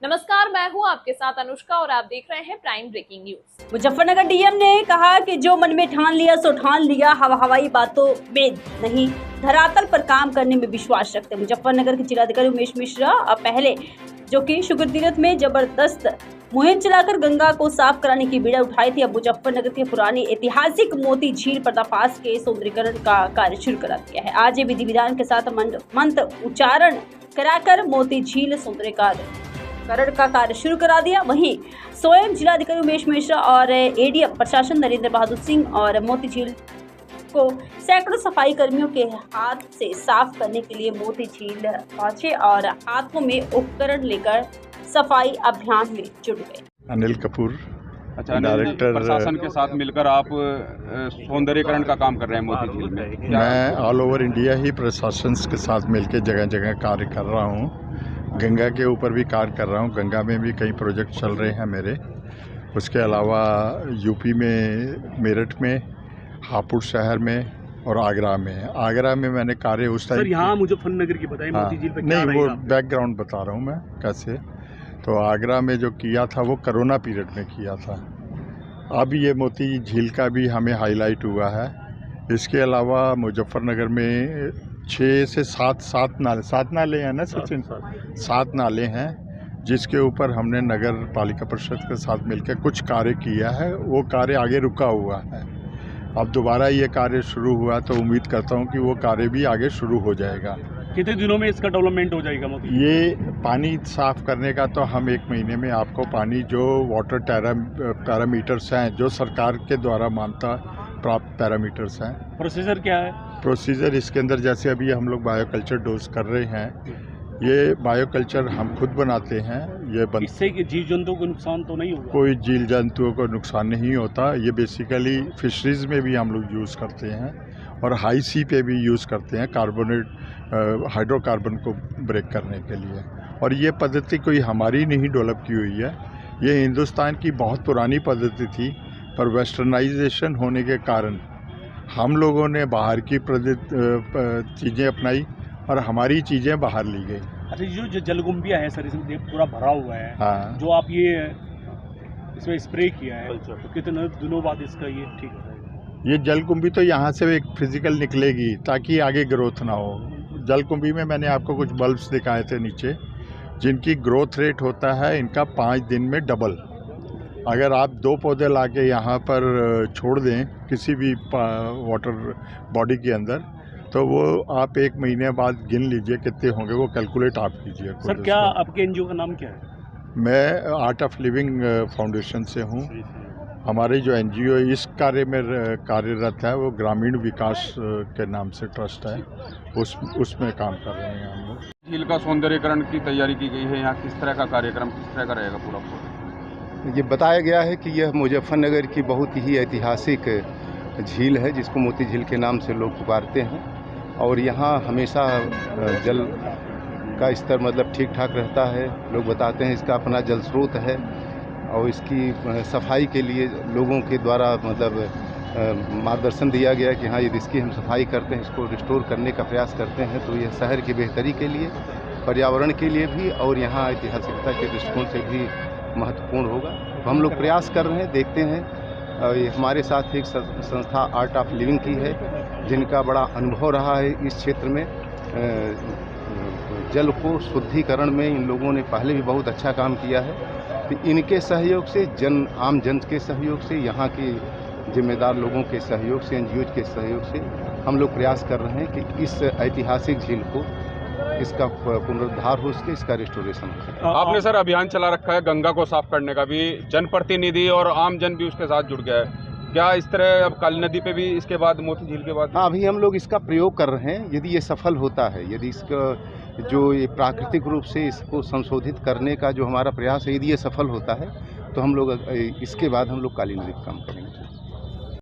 नमस्कार, मैं हूं आपके साथ अनुष्का और आप देख रहे हैं prime breaking news. Muzaffarnagar DM ने कहा कि जो मन में ठान लिया सो ठान लिया, हवाई बातों में नहीं, धरातल पर काम करने में विश्वास रखते। मुजफ्फरनगर के जिलाधिकारी उमेश मिश्रा अब पहले जो कि शुक्र तीर्थ में जबरदस्त मुहिम चलाकर गंगा को साफ कराने की बीड़ा उठाई थी, अब मुजफ्फरनगर के पुरानी ऐतिहासिक मोती झील पर्दाफाश के सौंदर्यीकरण का कार्य शुरू करा दिया है। आज ये विधि विधान के साथ मंत्र उच्चारण कराकर मोती झील सौंदर्यीकरण का कार्य शुरू करा दिया। वहीं स्वयं जिलाधिकारी उमेश मिश्रा और एडीएम प्रशासन नरेंद्र बहादुर सिंह और मोती झील को सैकड़ों सफाई कर्मियों के हाथ से साफ करने के लिए मोती झील पहुंचे और हाथों में उपकरण लेकर सफाई अभियान में जुट गए। अनिल कपूर, डायरेक्टर, प्रशासन के साथ मिलकर आप सौंदर्यीकरण का काम कर रहे हैं मोती झील में। मैं ऑल ओवर इंडिया ही प्रशासन के साथ मिलकर जगह जगह कार्य कर रहा हूँ। गंगा के ऊपर भी कार्य कर रहा हूँ, गंगा में भी कई प्रोजेक्ट चल रहे हैं मेरे। उसके अलावा यूपी में मेरठ में, हापुड़ शहर में और आगरा में। आगरा में मैंने कार्य उस टाइम, सर यहाँ मुजफ्फरनगर की बताइए, मोती झील पे नहीं, वो बैकग्राउंड बता रहा हूँ मैं कैसे। तो आगरा में जो किया था वो कोरोना पीरियड में किया था। अब ये मोती झील का भी हमें हाईलाइट हुआ है। इसके अलावा मुजफ्फरनगर में 6 से 7 नाले हैं ना सचिन, 7 नाले हैं, जिसके ऊपर हमने नगर पालिका परिषद के साथ मिलकर कुछ कार्य किया है। वो कार्य आगे रुका हुआ है, अब दोबारा ये कार्य शुरू हुआ तो उम्मीद करता हूँ कि वो कार्य भी आगे शुरू हो जाएगा। कितने दिनों में इसका डेवलपमेंट हो जाएगा? ये पानी साफ करने का तो हम 1 महीने में आपको पानी, जो वाटर पैरामीटर्स हैं, जो सरकार के द्वारा मान्यता प्राप्त पैरामीटर्स हैं। प्रोसीजर क्या है? प्रोसीजर इसके अंदर, जैसे अभी हम लोग बायोकल्चर डोज कर रहे हैं, ये बायोकल्चर हम खुद बनाते हैं। इससे जीव जंतुओं को नुकसान तो नहीं होगा? कोई जीव जंतुओं को नुकसान नहीं होता। ये बेसिकली फिशरीज में भी हम लोग यूज़ करते हैं और हाई सी पे भी यूज़ करते हैं, कार्बोनेट हाइड्रोकार्बन को ब्रेक करने के लिए। और ये पद्धति कोई हमारी नहीं डेवलप की हुई है, ये हिंदुस्तान की बहुत पुरानी पद्धति थी, पर वेस्टर्नाइजेशन होने के कारण हम लोगों ने बाहर की चीज़ें अपनाई और हमारी चीज़ें बाहर ली गई। अच्छा, जो जलकुंभिया है सर, इसमें पूरा भरा हुआ है। हाँ, जो आप ये इसमें स्प्रे किया है, तो कितने दिनों बाद इसका ये ठीक हो जाएगा? ये जलकुंभी तो यहाँ से एक फिजिकल निकलेगी ताकि आगे ग्रोथ ना हो। जलकुंभी में मैंने आपको कुछ बल्ब्स दिखाए थे नीचे, जिनकी ग्रोथ रेट होता है इनका 5 दिन में डबल। अगर आप 2 पौधे लाके यहाँ पर छोड़ दें किसी भी वाटर बॉडी के अंदर, तो वो आप 1 महीने बाद गिन लीजिए कितने होंगे, वो कैलकुलेट आप कीजिए। सर क्या आपके एनजीओ का नाम क्या है? मैं आर्ट ऑफ लिविंग फाउंडेशन से हूँ। हमारे जो एनजीओ इस कार्य में कार्यरत है वो ग्रामीण विकास के नाम से ट्रस्ट है, उसमें काम कर रहे हैं हम लोग। झील का सौंदर्यीकरण की तैयारी की गई है। यहाँ किस तरह का कार्यक्रम, किस तरह का रहेगा पूरा? ये बताया गया है कि यह मुजफ्फरनगर की बहुत ही ऐतिहासिक झील है, जिसको मोती झील के नाम से लोग पुकारते हैं। और यहाँ हमेशा जल का स्तर मतलब ठीक ठाक रहता है। लोग बताते हैं इसका अपना जल स्रोत है और इसकी सफाई के लिए लोगों के द्वारा मतलब मार्गदर्शन दिया गया कि हाँ, यदि इसकी हम सफाई करते हैं, इसको रिस्टोर करने का प्रयास करते हैं, तो यह शहर की बेहतरी के लिए, पर्यावरण के लिए भी और यहाँ ऐतिहासिकता के दृष्टिकोण से भी महत्वपूर्ण होगा। तो हम लोग प्रयास कर रहे हैं, देखते हैं। ये हमारे साथ एक संस्था आर्ट ऑफ लिविंग की है, जिनका बड़ा अनुभव रहा है इस क्षेत्र में। जल को शुद्धिकरण में इन लोगों ने पहले भी बहुत अच्छा काम किया है। तो इनके सहयोग से, आम जन के सहयोग से, यहाँ के जिम्मेदार लोगों के सहयोग से, एनजीओ के सहयोग से हम लोग प्रयास कर रहे हैं कि इस ऐतिहासिक झील को, इसका पुनरुद्धार हो सके, इसका रिस्टोरेशन हो सके। आपने सर अभियान चला रखा है गंगा को साफ करने का भी, जनप्रतिनिधि और आम जन भी उसके साथ जुड़ गया है। क्या इस तरह अब काली नदी पे भी इसके बाद, मोती झील के बाद? हाँ, अभी हम लोग इसका प्रयोग कर रहे हैं। यदि ये सफल होता है, यदि इसका जो ये प्राकृतिक रूप से इसको संशोधित करने का जो हमारा प्रयास है, यदि ये सफल होता है, तो हम लोग इसके बाद हम लोग काली नदी का काम करेंगे।